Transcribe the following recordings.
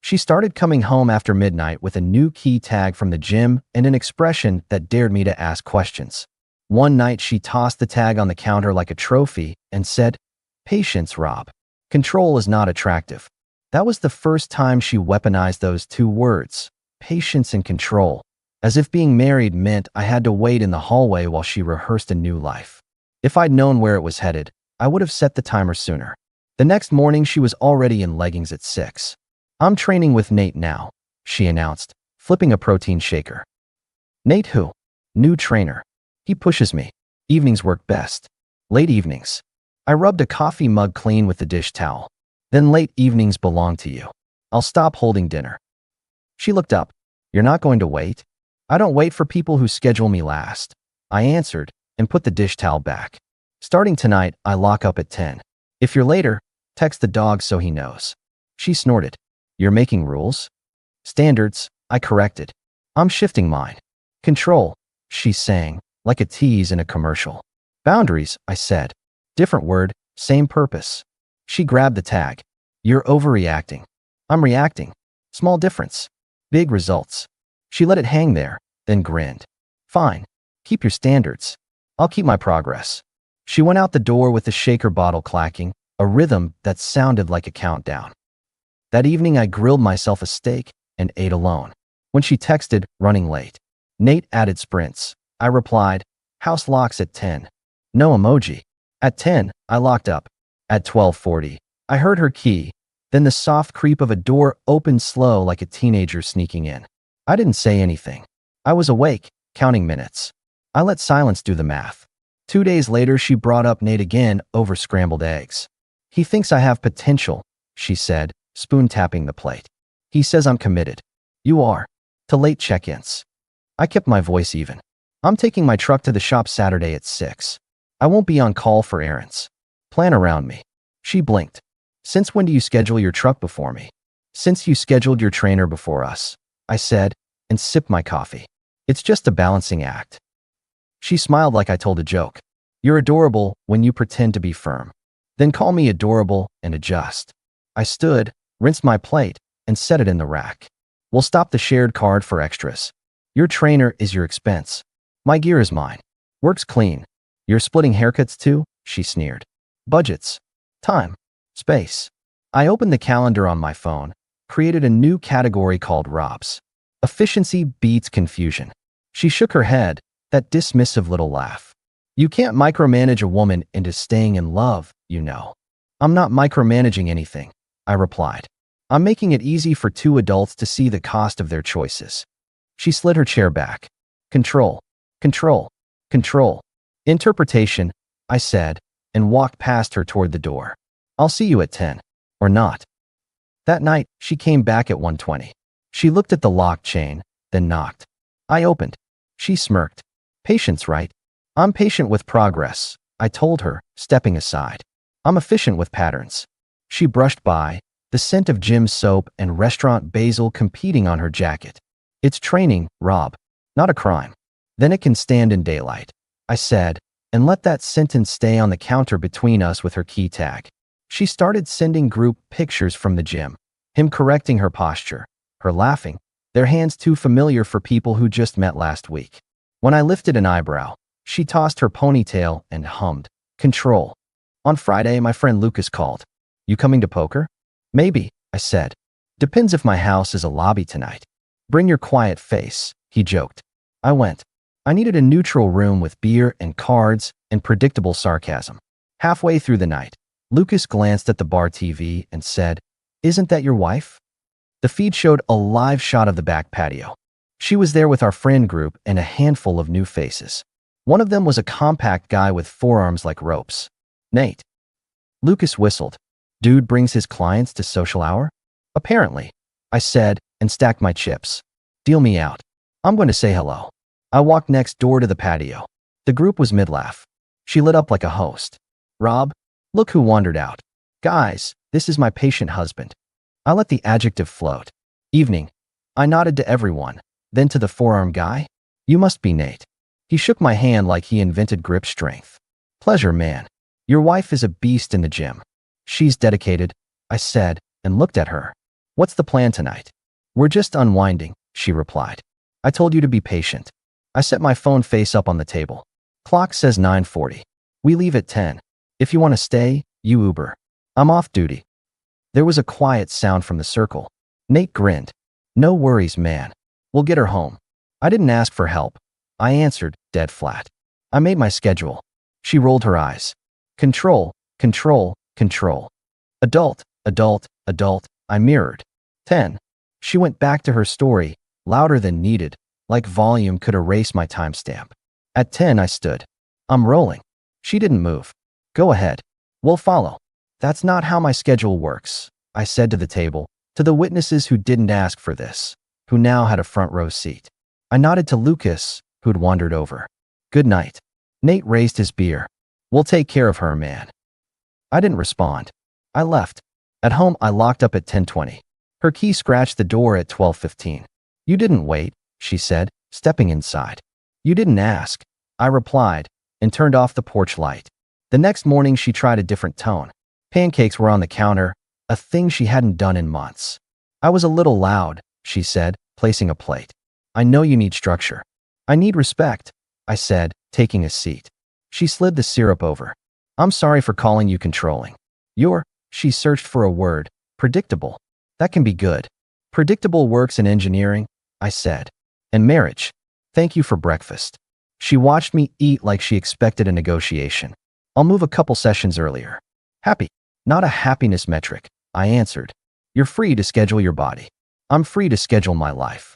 She started coming home after midnight with a new key tag from the gym and an expression that dared me to ask questions. One night, she tossed the tag on the counter like a trophy and said, "Patience, Rob. Control is not attractive." That was the first time she weaponized those two words, patience and control, as if being married meant I had to wait in the hallway while she rehearsed a new life. If I'd known where it was headed, I would have set the timer sooner. The next morning, she was already in leggings at 6. "I'm training with Nate now," she announced, flipping a protein shaker. "Nate who?" "New trainer. He pushes me. Evenings work best." "Late evenings." I rubbed a coffee mug clean with the dish towel. "Then late evenings belong to you. I'll stop holding dinner." She looked up. "You're not going to wait?" "I don't wait for people who schedule me last," I answered and put the dish towel back. "Starting tonight, I lock up at 10. If you're later, text the dog so he knows." She snorted. "You're making rules?" "Standards," I corrected. "I'm shifting mine." "Control," she sang, like a tease in a commercial. "Boundaries," I said. Different word, same purpose. She grabbed the tag. "You're overreacting." "I'm reacting. Small difference. Big results." She let it hang there, then grinned. "Fine. Keep your standards. I'll keep my progress." She went out the door with the shaker bottle clacking, a rhythm that sounded like a countdown. That evening, I grilled myself a steak and ate alone. When she texted, "Running late." Nate added sprints. I replied, "House locks at 10. No emoji. At 10, I locked up. At 12:40, I heard her key, then the soft creep of a door opened slow like a teenager sneaking in. I didn't say anything. I was awake, counting minutes. I let silence do the math. 2 days later, she brought up Nate again over scrambled eggs. "He thinks I have potential," she said, spoon-tapping the plate. "He says I'm committed." "You are." To late check-ins. I kept my voice even. "I'm taking my truck to the shop Saturday at 6. I won't be on call for errands. Plan around me." She blinked. "Since when do you schedule your truck before me?" "Since you scheduled your trainer before us," I said, and sipped my coffee. "It's just a balancing act." She smiled like I told a joke. "You're adorable when you pretend to be firm. Then call me adorable and adjust." I stood, rinsed my plate, and set it in the rack. "We'll stop the shared card for extras. Your trainer is your expense. My gear is mine. Works clean. You're splitting haircuts too?" she sneered. "Budgets. Time. Space." I opened the calendar on my phone, created a new category called Rob's. Efficiency beats confusion. She shook her head, that dismissive little laugh. "You can't micromanage a woman into staying in love, you know." "I'm not micromanaging anything," I replied. "I'm making it easy for two adults to see the cost of their choices." She slid her chair back. "Control. Control. Control. Interpretation," I said, and walked past her toward the door. "I'll see you at 10. Or not." That night, she came back at 1:20. She looked at the lock chain, then knocked. I opened. She smirked. "Patience, right?" "I'm patient with progress," I told her, stepping aside. "I'm efficient with patterns." She brushed by, the scent of gym soap and restaurant basil competing on her jacket. "It's training, Rob, not a crime. Then it can stand in daylight," I said, and let that sentence stay on the counter between us with her key tag. She started sending group pictures from the gym, him correcting her posture, her laughing, their hands too familiar for people who just met last week. When I lifted an eyebrow, she tossed her ponytail and hummed, "Control." On Friday, my friend Lucas called. "You coming to poker?" "Maybe," I said. "Depends if my house is a lobby tonight." "Bring your quiet face," he joked. I went. I needed a neutral room with beer and cards and predictable sarcasm. Halfway through the night, Lucas glanced at the bar TV and said, "Isn't that your wife?" The feed showed a live shot of the back patio. She was there with our friend group and a handful of new faces. One of them was a compact guy with forearms like ropes. "Nate." Lucas whistled. "Dude brings his clients to social hour?" "Apparently," I said and stacked my chips. "Deal me out. I'm going to say hello." I walked next door to the patio. The group was mid-laugh. She lit up like a host. "Rob, look who wandered out. Guys, this is my patient husband." I let the adjective float. "Evening." I nodded to everyone, then to the forearm guy. "You must be Nate." He shook my hand like he invented grip strength. "Pleasure, man. Your wife is a beast in the gym." "She's dedicated," I said, and looked at her. What's the plan tonight? We're just unwinding, she replied. I told you to be patient. I set my phone face up on the table. Clock says 9:40. We leave at 10. If you want to stay, you Uber. I'm off duty. There was a quiet sound from the circle. Nate grinned. No worries, man. We'll get her home. I didn't ask for help. I answered, dead flat. I made my schedule. She rolled her eyes. Control, control, control. Adult, adult, adult, I mirrored. 10. She went back to her story, louder than needed, like volume could erase my timestamp. At 10 I stood. I'm rolling. She didn't move. Go ahead. We'll follow. That's not how my schedule works, I said to the table, to the witnesses who didn't ask for this, who now had a front row seat. I nodded to Lucas, who'd wandered over. Good night. Nate raised his beer. We'll take care of her, man. I didn't respond. I left. At home, I locked up at 10:20. Her key scratched the door at 12:15. You didn't wait, she said, stepping inside. You didn't ask, I replied, and turned off the porch light. The next morning, she tried a different tone. Pancakes were on the counter, a thing she hadn't done in months. I was a little loud, she said, placing a plate. I know you need structure. I need respect, I said, taking a seat. She slid the syrup over. I'm sorry for calling you controlling. She searched for a word, predictable. That can be good. Predictable works in engineering, I said. And marriage. Thank you for breakfast. She watched me eat like she expected a negotiation. I'll move a couple sessions earlier. Happy. Not a happiness metric, I answered. You're free to schedule your body. I'm free to schedule my life.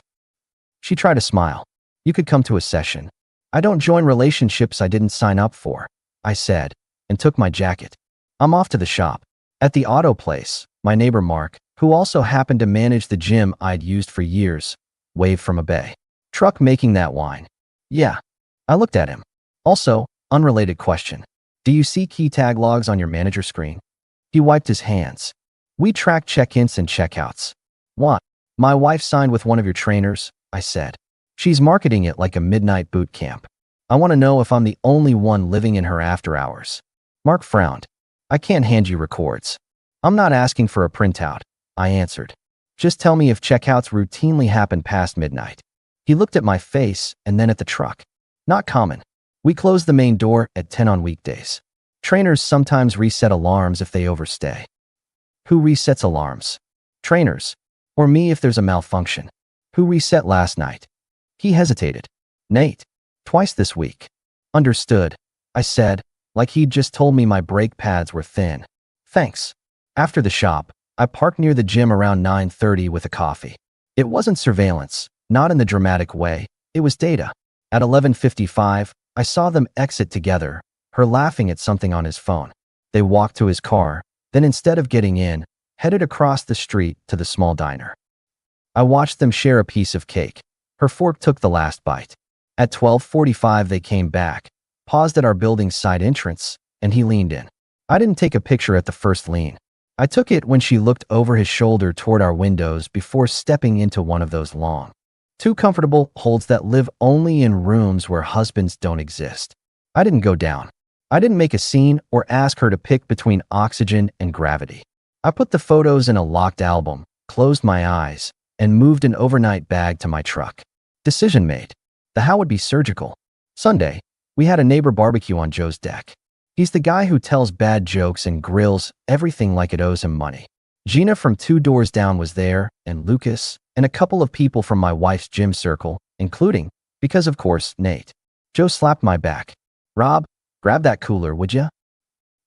She tried to smile. You could come to a session. I don't join relationships I didn't sign up for, I said, and took my jacket. I'm off to the shop. At the auto place, my neighbor Mark, who also happened to manage the gym I'd used for years, waved from a bay truck making that wine. Yeah. I looked at him. Also, unrelated question. Do you see key tag logs on your manager screen? He wiped his hands. We track check-ins and checkouts. What? My wife signed with one of your trainers, I said. She's marketing it like a midnight boot camp. I want to know if I'm the only one living in her after hours. Mark frowned. I can't hand you records. I'm not asking for a printout, I answered. Just tell me if checkouts routinely happen past midnight. He looked at my face and then at the truck. Not common. We close the main door at 10 on weekdays. Trainers sometimes reset alarms if they overstay. Who resets alarms? Trainers. Or me if there's a malfunction. Who reset last night? He hesitated. Nate. Twice this week. Understood, I said, like he'd just told me my brake pads were thin. Thanks. After the shop, I parked near the gym around 9:30 with a coffee. It wasn't surveillance, not in the dramatic way, it was data. At 11:55, I saw them exit together, her laughing at something on his phone. They walked to his car, then instead of getting in, headed across the street to the small diner. I watched them share a piece of cake. Her fork took the last bite. At 12:45 they came back, paused at our building's side entrance, and he leaned in. I didn't take a picture at the first lean. I took it when she looked over his shoulder toward our windows before stepping into one of those long, too comfortable holds that live only in rooms where husbands don't exist. I didn't go down. I didn't make a scene or ask her to pick between oxygen and gravity. I put the photos in a locked album, closed my eyes, and moved an overnight bag to my truck. Decision made. The how would be surgical. Sunday, we had a neighbor barbecue on Joe's deck. He's the guy who tells bad jokes and grills everything like it owes him money. Gina from 2 doors down was there, and Lucas, and a couple of people from my wife's gym circle, including, because of course, Nate. Joe slapped my back. Rob, grab that cooler, would ya?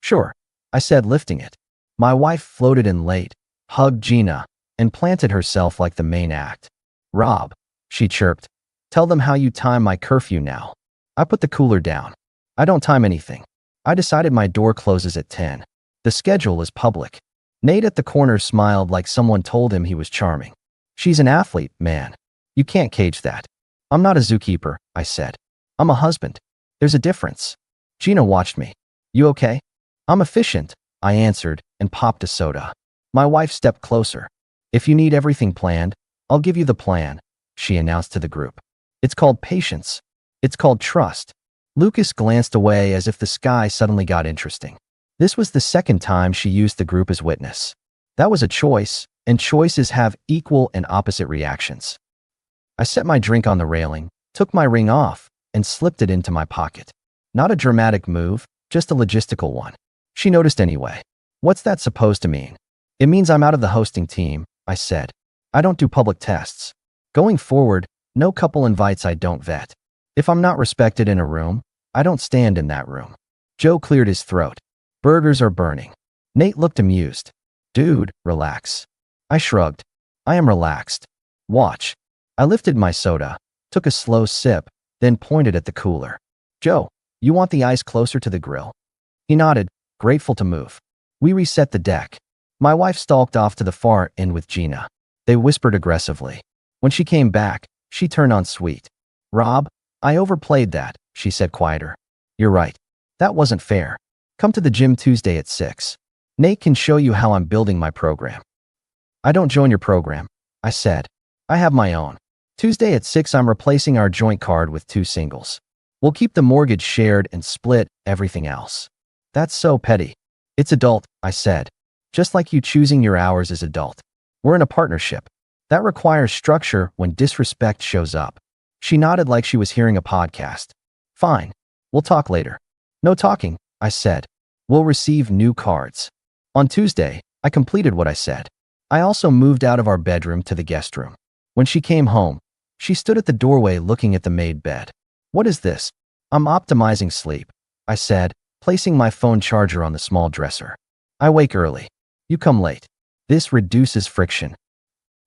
Sure, I said, lifting it. My wife floated in late, hugged Gina, and planted herself like the main act. Rob, she chirped, tell them how you time my curfew now. I put the cooler down. I don't time anything. I decided my door closes at 10. The schedule is public. Nate at the corner smiled like someone told him he was charming. She's an athlete, man. You can't cage that. I'm not a zookeeper, I said. I'm a husband. There's a difference. Gina watched me. You okay? I'm efficient, I answered, and popped a soda. My wife stepped closer. If you need everything planned, I'll give you the plan, she announced to the group. It's called patience. It's called trust. Lucas glanced away as if the sky suddenly got interesting. This was the second time she used the group as witness. That was a choice, and choices have equal and opposite reactions. I set my drink on the railing, took my ring off, and slipped it into my pocket. Not a dramatic move, just a logistical one. She noticed anyway. What's that supposed to mean? It means I'm out of the hosting team, I said. I don't do public tests. Going forward, no couple invites I don't vet. If I'm not respected in a room, I don't stand in that room. Joe cleared his throat. Burgers are burning. Nate looked amused. Dude, relax. I shrugged. I am relaxed. Watch. I lifted my soda, took a slow sip, then pointed at the cooler. Joe, you want the ice closer to the grill? He nodded, grateful to move. We reset the deck. My wife stalked off to the far end with Gina. They whispered aggressively. When she came back, she turned on Sweet. Rob, I overplayed that, she said quieter. You're right. That wasn't fair. Come to the gym Tuesday at 6. Nate can show you how I'm building my program. I don't join your program, I said. I have my own. Tuesday at 6 I'm replacing our joint card with 2 singles. We'll keep the mortgage shared and split everything else. That's so petty. It's adult, I said. Just like you choosing your hours is adult. We're in a partnership. That requires structure when disrespect shows up. She nodded like she was hearing a podcast. Fine. We'll talk later. No talking, I said. We'll receive new cards. On Tuesday, I completed what I said. I also moved out of our bedroom to the guest room. When she came home, she stood at the doorway looking at the made bed. What is this? I'm optimizing sleep, I said, placing my phone charger on the small dresser. I wake early. You come late. This reduces friction.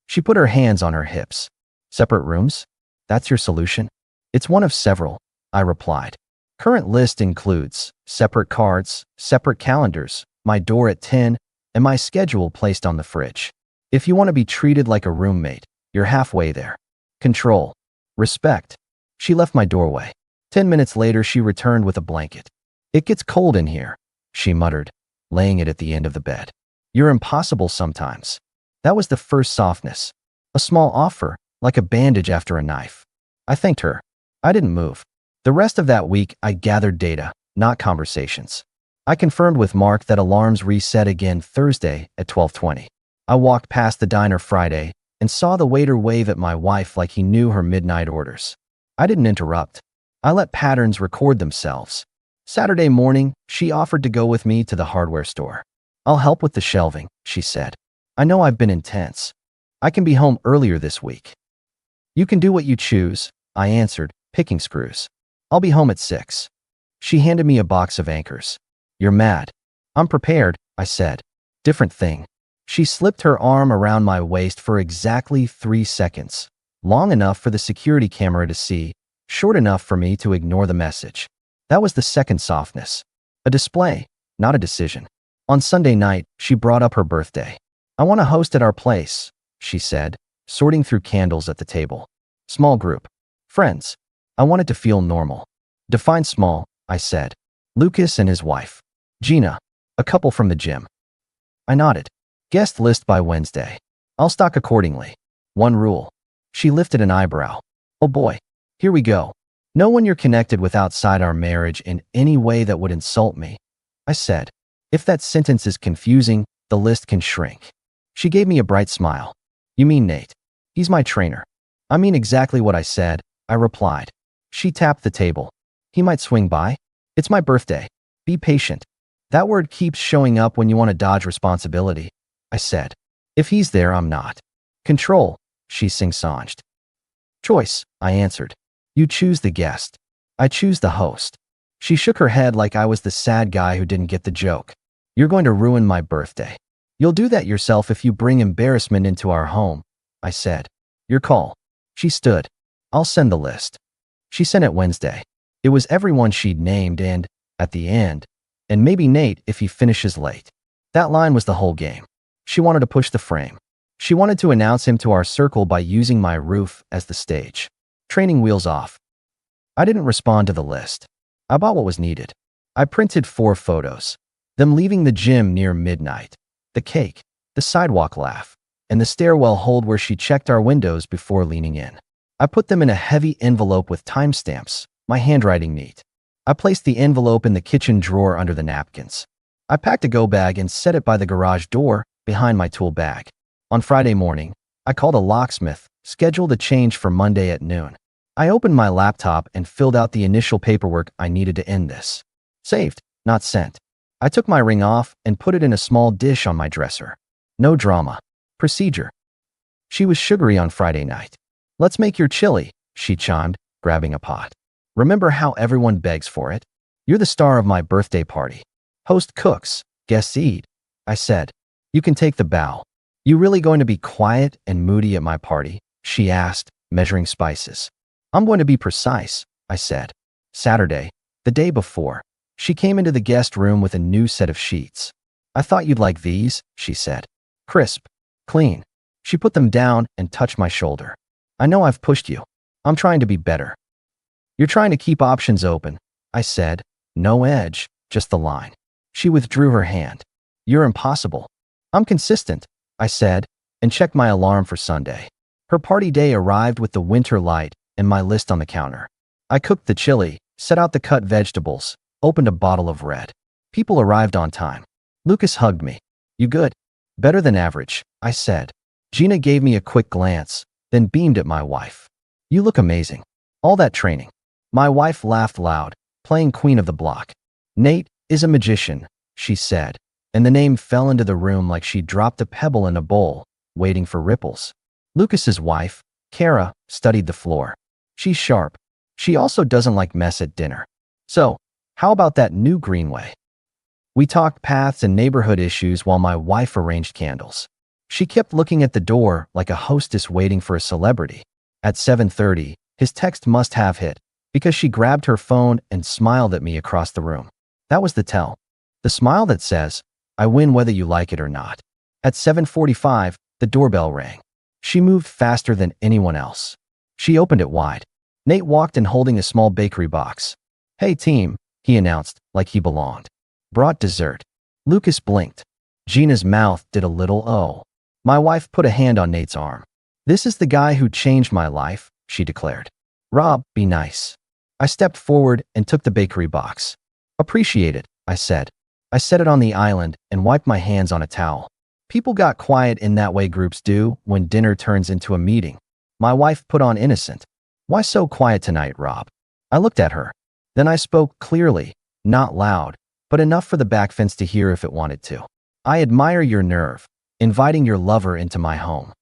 She put her hands on her hips. Separate rooms? That's your solution? It's one of several, I replied. Current list includes separate cards, separate calendars, my door at 10, and my schedule placed on the fridge. If you want to be treated like a roommate, you're halfway there. Control. Respect. She left my doorway. 10 minutes later, she returned with a blanket. It gets cold in here, she muttered, laying it at the end of the bed. You're impossible sometimes. That was the first softness. A small offer, like a bandage after a knife. I thanked her. I didn't move. The rest of that week, I gathered data, not conversations. I confirmed with Mark that alarms reset again Thursday at 12:20. I walked past the diner Friday and saw the waiter wave at my wife like he knew her midnight orders. I didn't interrupt. I let patterns record themselves. Saturday morning, she offered to go with me to the hardware store. I'll help with the shelving, she said. I know I've been intense. I can be home earlier this week. You can do what you choose, I answered, picking screws. I'll be home at 6. She handed me a box of anchors. You're mad. I'm prepared, I said. Different thing. She slipped her arm around my waist for exactly 3 seconds, long enough for the security camera to see, short enough for me to ignore the message. That was the second softness. A display, not a decision. On Sunday night, she brought up her birthday. I want to host at our place, she said, sorting through candles at the table. Small group. Friends. I want it to feel normal. Define small, I said. Lucas and his wife. Gina. A couple from the gym. I nodded. Guest list by Wednesday. I'll stock accordingly. One rule. She lifted an eyebrow. Oh boy. Here we go. No one you're connected with outside our marriage in any way that would insult me, I said. If that sentence is confusing, the list can shrink. She gave me a bright smile. You mean Nate? He's my trainer. I mean exactly what I said, I replied. She tapped the table. He might swing by. It's my birthday. Be patient. That word keeps showing up when you want to dodge responsibility, I said. If he's there, I'm not. Control, she sing-songed. Choice, I answered. You choose the guest. I choose the host. She shook her head like I was the sad guy who didn't get the joke. You're going to ruin my birthday. You'll do that yourself if you bring embarrassment into our home, I said. Your call. She stood. I'll send the list. She sent it Wednesday. It was everyone she'd named and, at the end, and maybe Nate if he finishes late. That line was the whole game. She wanted to push the frame. She wanted to announce him to our circle by using my roof as the stage. Training wheels off. I didn't respond to the list. I bought what was needed. I printed 4 photos. Them leaving the gym near midnight. The cake, the sidewalk laugh, and the stairwell hold where she checked our windows before leaning in. I put them in a heavy envelope with timestamps, my handwriting neat. I placed the envelope in the kitchen drawer under the napkins. I packed a go bag and set it by the garage door behind my tool bag. On Friday morning, I called a locksmith, scheduled a change for Monday at noon. I opened my laptop and filled out the initial paperwork I needed to end this. Saved, not sent. I took my ring off and put it in a small dish on my dresser. No drama. Procedure. She was sugary on Friday night. Let's make your chili, she chimed, grabbing a pot. Remember how everyone begs for it? You're the star of my birthday party. Host cooks, guests eat. I said, you can take the bow. You really going to be quiet and moody at my party? She asked, measuring spices. I'm going to be precise, I said. Saturday, the day before, she came into the guest room with a new set of sheets. I thought you'd like these, she said. Crisp, clean. She put them down and touched my shoulder. I know I've pushed you. I'm trying to be better. You're trying to keep options open, I said. No edge, just the line. She withdrew her hand. You're impossible. I'm consistent, I said, and checked my alarm for Sunday. Her party day arrived with the winter light and my list on the counter. I cooked the chili, set out the cut vegetables, opened a bottle of red. People arrived on time. Lucas hugged me. You good? Better than average, I said. Gina gave me a quick glance, then beamed at my wife. You look amazing. All that training. My wife laughed loud, playing queen of the block. Nate is a magician, she said, and the name fell into the room like she dropped a pebble in a bowl, waiting for ripples. Lucas's wife, Kara, studied the floor. She's sharp. She also doesn't like mess at dinner. So, how about that new greenway? We talked paths and neighborhood issues while my wife arranged candles. She kept looking at the door like a hostess waiting for a celebrity. At 7:30, his text must have hit, because she grabbed her phone and smiled at me across the room. That was the tell. The smile that says, I win whether you like it or not. At 7:45, the doorbell rang. She moved faster than anyone else. She opened it wide. Nate walked in holding a small bakery box. Hey team, he announced, like he belonged. Brought dessert. Lucas blinked. Gina's mouth did a little oh. My wife put a hand on Nate's arm. This is the guy who changed my life, she declared. Rob, be nice. I stepped forward and took the bakery box. Appreciate it, I said. I set it on the island and wiped my hands on a towel. People got quiet in that way groups do when dinner turns into a meeting. My wife put on innocent. Why so quiet tonight, Rob? I looked at her. Then I spoke clearly, not loud, but enough for the back fence to hear if it wanted to. I admire your nerve, inviting your lover into my home.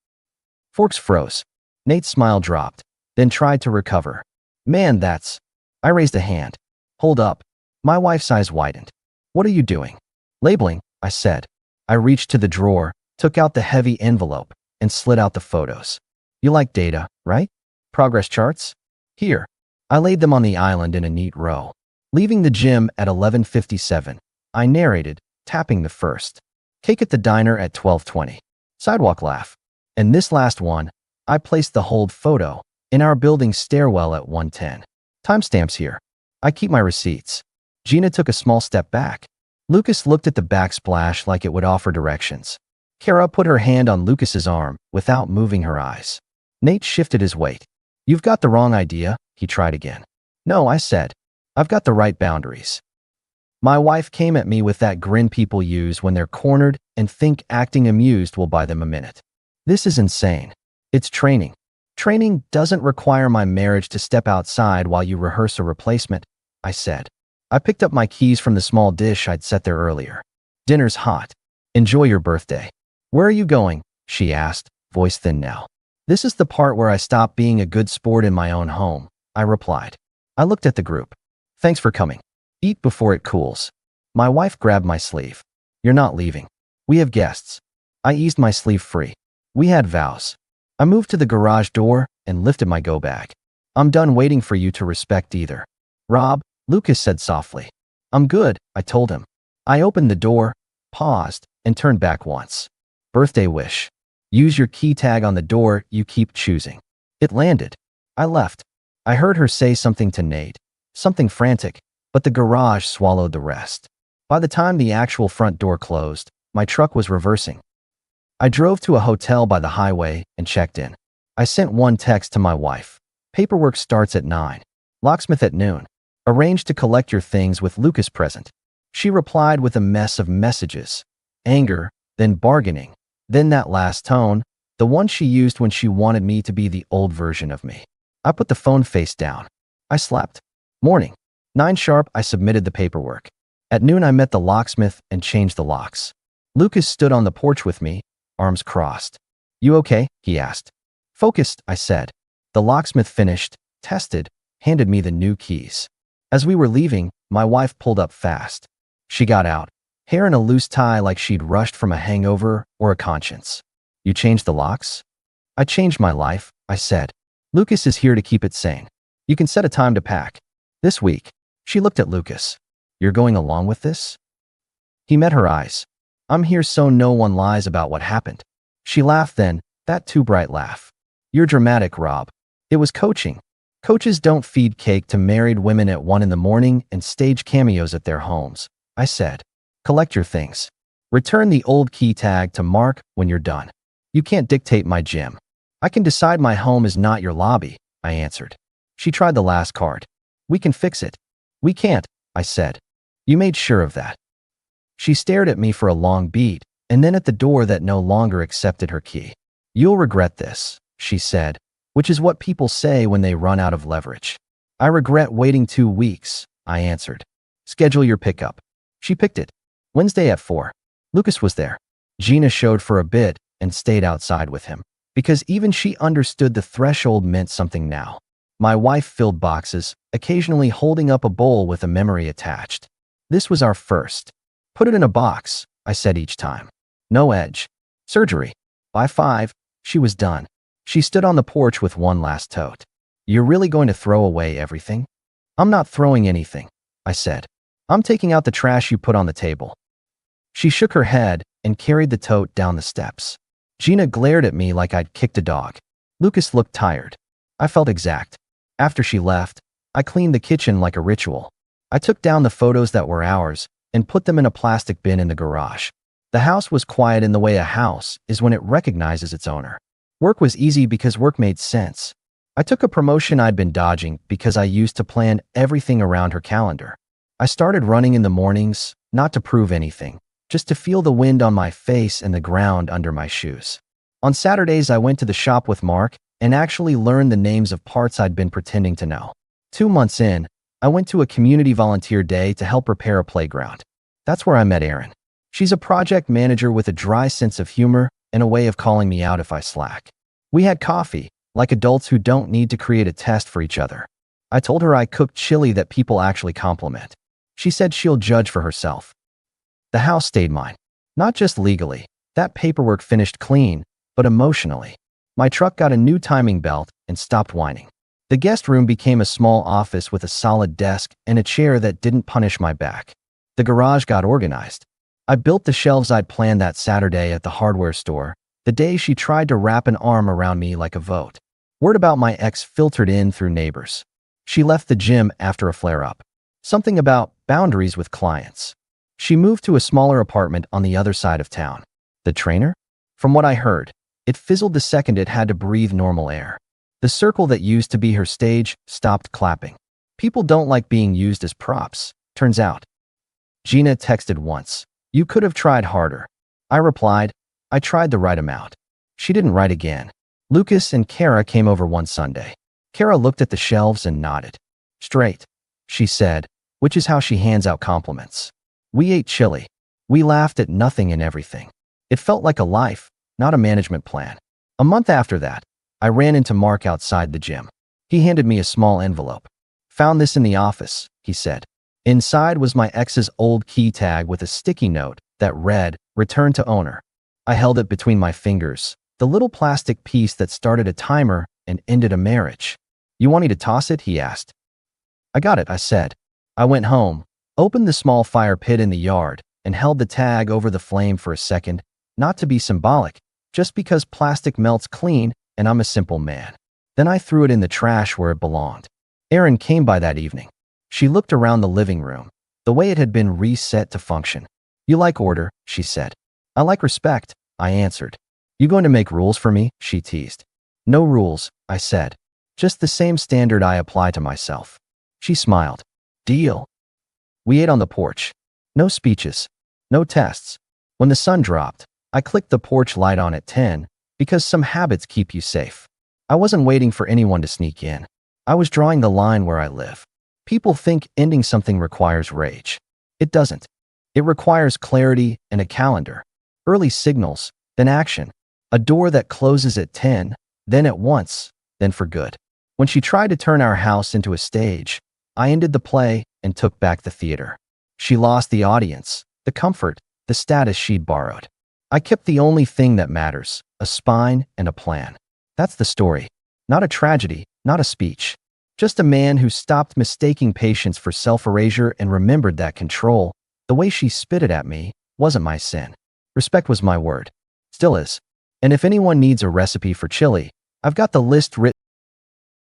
Forks froze. Nate's smile dropped, then tried to recover. Man, that's... I raised a hand. Hold up. My wife's eyes widened. What are you doing? Labeling, I said. I reached to the drawer, took out the heavy envelope, and slid out the photos. You like data, right? Progress charts? Here. I laid them on the island in a neat row. Leaving the gym at 11:57, I narrated, tapping the first. Cake at the diner at 12:20. Sidewalk laugh. And this last one, I placed the hold photo in our building's stairwell at 1:10. Timestamps here. I keep my receipts. Gina took a small step back. Lucas looked at the backsplash like it would offer directions. Kara put her hand on Lucas's arm without moving her eyes. Nate shifted his weight. You've got the wrong idea, he tried again. No, I said. I've got the right boundaries. My wife came at me with that grin people use when they're cornered and think acting amused will buy them a minute. This is insane. It's training. Training doesn't require my marriage to step outside while you rehearse a replacement, I said. I picked up my keys from the small dish I'd set there earlier. Dinner's hot. Enjoy your birthday. Where are you going? She asked, voice thin now. This is the part where I stop being a good sport in my own home, I replied. I looked at the group. Thanks for coming. Eat before it cools. My wife grabbed my sleeve. You're not leaving. We have guests. I eased my sleeve free. We had vows. I moved to the garage door and lifted my go bag. I'm done waiting for you to respect either. Rob, Lucas said softly. I'm good, I told him. I opened the door, paused, and turned back once. Birthday wish. Use your key tag on the door you keep choosing. It landed. I left. I heard her say something to Nate, something frantic, but the garage swallowed the rest. By the time the actual front door closed, my truck was reversing. I drove to a hotel by the highway and checked in. I sent one text to my wife. Paperwork starts at 9. Locksmith at noon. Arranged to collect your things with Lucas present. She replied with a mess of messages. Anger, then bargaining, Then that last tone, the one she used when she wanted me to be the old version of me. I put the phone face down. I slept. Morning. 9 sharp, I submitted the paperwork. At noon, I met the locksmith and changed the locks. Lucas stood on the porch with me, arms crossed. You okay? He asked. Focused, I said. The locksmith finished, tested, handed me the new keys. As we were leaving, my wife pulled up fast. She got out, hair in a loose tie like she'd rushed from a hangover or a conscience. You changed the locks? I changed my life, I said. Lucas is here to keep it sane. You can set a time to pack. This week. She looked at Lucas. You're going along with this? He met her eyes. I'm here so no one lies about what happened. She laughed then, that too bright laugh. You're dramatic, Rob. It was coaching. Coaches don't feed cake to married women at 1 in the morning and stage cameos at their homes, I said. Collect your things. Return the old key tag to Mark when you're done. You can't dictate my gym. I can decide my home is not your lobby, I answered. She tried the last card. We can fix it. We can't, I said. You made sure of that. She stared at me for a long beat, and then at the door that no longer accepted her key. You'll regret this, she said, which is what people say when they run out of leverage. I regret waiting 2 weeks, I answered. Schedule your pickup. She picked it. Wednesday at 4. Lucas was there. Gina showed for a bit and stayed outside with him, because even she understood the threshold meant something now. My wife filled boxes, occasionally holding up a bowl with a memory attached. This was our first. Put it in a box, I said each time. No edge. Surgery. By 5, she was done. She stood on the porch with one last tote. You're really going to throw away everything? I'm not throwing anything, I said. I'm taking out the trash you put on the table. She shook her head and carried the tote down the steps. Gina glared at me like I'd kicked a dog. Lucas looked tired. I felt exact. After she left, I cleaned the kitchen like a ritual. I took down the photos that were ours and put them in a plastic bin in the garage. The house was quiet in the way a house is when it recognizes its owner. Work was easy because work made sense. I took a promotion I'd been dodging because I used to plan everything around her calendar. I started running in the mornings, not to prove anything, just to feel the wind on my face and the ground under my shoes. On Saturdays, I went to the shop with Mark and actually learned the names of parts I'd been pretending to know. 2 months in, I went to a community volunteer day to help repair a playground. That's where I met Erin. She's a project manager with a dry sense of humor and a way of calling me out if I slack. We had coffee, like adults who don't need to create a test for each other. I told her I cooked chili that people actually compliment. She said she'll judge for herself. The house stayed mine. Not just legally. That paperwork finished clean, but emotionally. My truck got a new timing belt and stopped whining. The guest room became a small office with a solid desk and a chair that didn't punish my back. The garage got organized. I built the shelves I'd planned that Saturday at the hardware store, the day she tried to wrap an arm around me like a vote. Word about my ex filtered in through neighbors. She left the gym after a flare-up. Something about boundaries with clients. She moved to a smaller apartment on the other side of town. The trainer? From what I heard, it fizzled the second it had to breathe normal air. The circle that used to be her stage stopped clapping. People don't like being used as props, turns out. Gina texted once. You could have tried harder. I replied, I tried the right amount. She didn't write again. Lucas and Kara came over one Sunday. Kara looked at the shelves and nodded. Straight, she said, which is how she hands out compliments. We ate chili. We laughed at nothing and everything. It felt like a life, not a management plan. A month after that, I ran into Mark outside the gym. He handed me a small envelope. Found this in the office, he said. Inside was my ex's old key tag with a sticky note that read, Return to owner. I held it between my fingers, the little plastic piece that started a timer and ended a marriage. You want me to toss it? He asked. I got it, I said. I went home, opened the small fire pit in the yard, and held the tag over the flame for a second, not to be symbolic, just because plastic melts clean and I'm a simple man. Then I threw it in the trash where it belonged. Erin came by that evening. She looked around the living room, the way it had been reset to function. You like order, she said. I like respect, I answered. You going to make rules for me? She teased. No rules, I said. Just the same standard I apply to myself. She smiled. Deal. We ate on the porch. No speeches. No tests. When the sun dropped, I clicked the porch light on at 10 because some habits keep you safe. I wasn't waiting for anyone to sneak in. I was drawing the line where I live. People think ending something requires rage. It doesn't. It requires clarity and a calendar. Early signals, then action. A door that closes at 10, then at once, then for good. When she tried to turn our house into a stage, I ended the play and took back the theater. She lost the audience, the comfort, the status she'd borrowed. I kept the only thing that matters, a spine and a plan. That's the story. Not a tragedy, not a speech. Just a man who stopped mistaking patience for self-erasure and remembered that control, the way she spit it at me, wasn't my sin. Respect was my word. Still is. And if anyone needs a recipe for chili, I've got the list written.